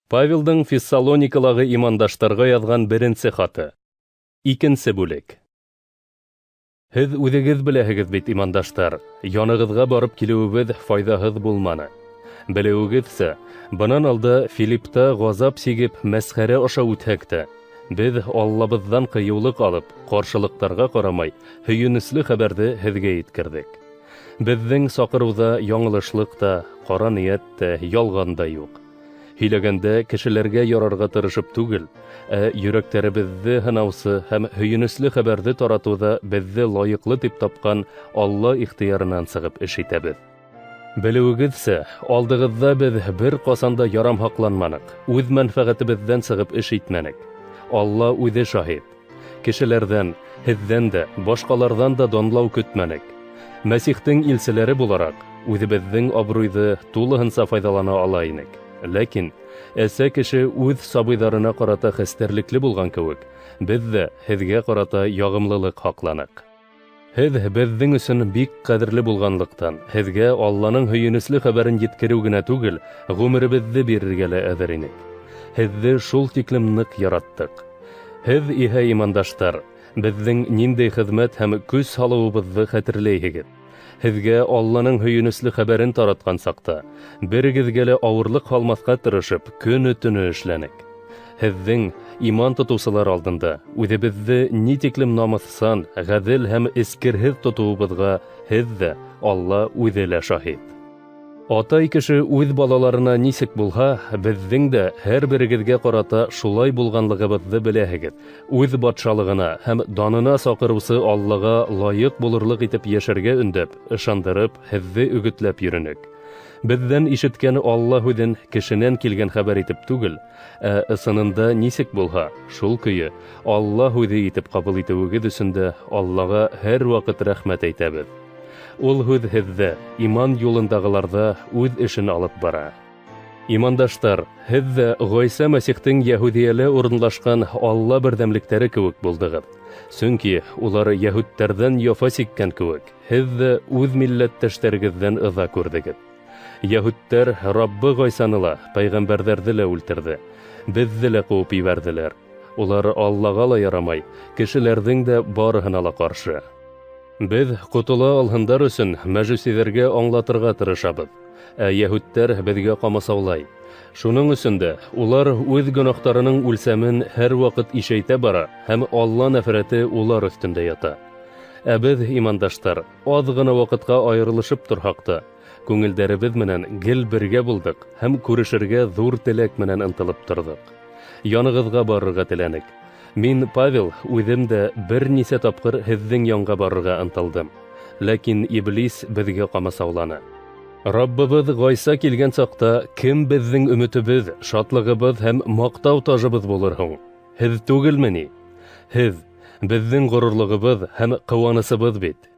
Павелдың Фессалоникалағы имандаштарға яҙған беренсе хаты. Икенсе бүлек. Һеҙ үҙегеҙ беләһегеҙ бит, имандаштар, янығыҙға барып килеүебеҙ файҙаһыҙ булманы. Белеүегеҙсә, бынан алда Филиппта ғазап сигеп мәсхәрә аша үтһәк тә, беҙ Аллабыҙҙан ҡыйыулыҡ алып, ҡаршылыҡтарға ҡарамай, һөйөнөслө хәбәрҙе һеҙгә еткерҙек. Беҙҙең саҡырыуҙа яңылышлыҡ та, ҡара ниәт тә, ялған да юҡ. Һөйләгәндә кешеләргә ярарға тырышып түгел, йөрәктәребеҙҙе һынаусы һәм һөйөнөслө хәбәрҙе таратыуҙа беҙҙе лайыҡлы тип тапҡан Алла ихтыярынан сығып эш итәбеҙ. Белеүегеҙсә, алдығыҙҙа беҙ бер ҡасан да ярамһаҡланманыҡ, үҙ мәнфәғәтебеҙҙән сығып эш итмәнек. Алла үҙе шаһит. Кешеләрҙән, һеҙҙән дә, башҡаларҙан да данлау көтмәнек. Мәсихтең илселәре булараҡ, үҙебеҙҙең абруйҙы тулыһынса файҙалана ала инек. Ләкин, әсә кеше үҙ сабыйҙарына ҡарата хәстәрлекле булған кеүек, беҙ ҙә һеҙгә ҡарата яғымлылыҡ һаҡланыҡ. Һеҙ беҙҙең өсөн бик ҡәҙерле булғанлыҡтан, һеҙгә Алланың һөйөнөслө хәбәрен еткереү генә түгел, ғүмеребеҙҙе бирергә лә әҙер инек. Һеҙҙе шул тиклем ныҡ яраттыҡ. Һеҙ иһә, имандаштар, беҙҙең ниндәй хеҙмәт һәм көс һалыуыбыҙҙы хәтерләйһегеҙ. Һеҙгә Алланың һөйөнөслө хәбәрен таратҡан саҡта, берегеҙгә лә ауырлыҡ һалмаҫҡа тырышып, көнө-төнө эшләнек. Һеҙҙең иман тотоусылар алдында үҙебеҙҙе ни тиклем намыҫсан, ғәҙел һәм эскерһеҙ тотоуыбыҙға һеҙ ҙә, Алла үҙе лә шаһит. Атай кеше үҙ балаларына нисек булһа, беҙҙең дә һәр берегеҙгә ҡарата шулай булғанлығыбыҙҙы беләһегеҙ. Үҙ батшалығына һәм данына саҡырыусы Аллаға лайыҡ булырлыҡ итеп йәшәргә өндәп, ышандырып, һеҙҙе өгөтләп йөрөнөк. Беҙҙән ишеткән Алла һүҙен кешенән килгән хәбәр итеп түгел, ысынында нисек булһа, шул көйө Алла һүҙе итеп ҡабул итеүегеҙ өсөн дә Аллаға һәр ваҡыт рәхмәт әйтәбеҙ. Ул һүҙ һеҙҙә, иман юлындағыларҙа үҙ эшен алып бара. Имандаштар, һеҙ ҙә Ғайса Мәсихтең Йәһүдиәлә урынлашҡан Алла берҙәмлектәре кеүек булдығыҙ. Сөнки улар йәһүдтәрҙән яфа сиккән кеүек, һеҙ ҙә үҙ милләттәштәрегеҙҙән ыҙа күрҙегеҙ. Йәһүдтәр Раббы Ғайсаны ла, пәйғәмбәрҙәрҙе лә үлтерҙе, беҙҙе лә ҡыуып ебәрҙеләр. Улар Аллаға ла ярамай, кешеләрҙең дә барыһына ла ҡаршы. Беҙ ҡотола алһындар өсөн мәжүсиҙәргә аңлатырға тырышабыҙ, йәһүдтәр беҙгә ҡамасаулай. Шуның өсөн дә улар үҙ гөнаһтарының үлсәмен һәр ваҡыт ишәйтә бара һәм Алла нәфрәте улар өҫтөндә ята. Беҙ, имандаштар, аҙ ғына ваҡытҡа айырылышып торһаҡ та, күңелдәребеҙ менән гел бергә булдыҡ һәм күрешергә ҙур теләк менән ынтылып торҙоҡ. Янығыҙға барырға теләнек. Мин, Павел, үҙем дә бер нисә тапҡыр һеҙҙең янға барырға ынтылдым. Ләкин Иблис беҙгә ҡамасауланы. Раббыбыҙ Ғайса килгән саҡта, кем беҙҙең өмөтөбөҙ, шатлығыбыҙ һәм маҡтау тажыбыҙ булыр һуң? Һеҙ түгелме ни? Һеҙ, беҙҙең ғорурлығыбыҙ һәм ҡыуанысыбыҙ бит.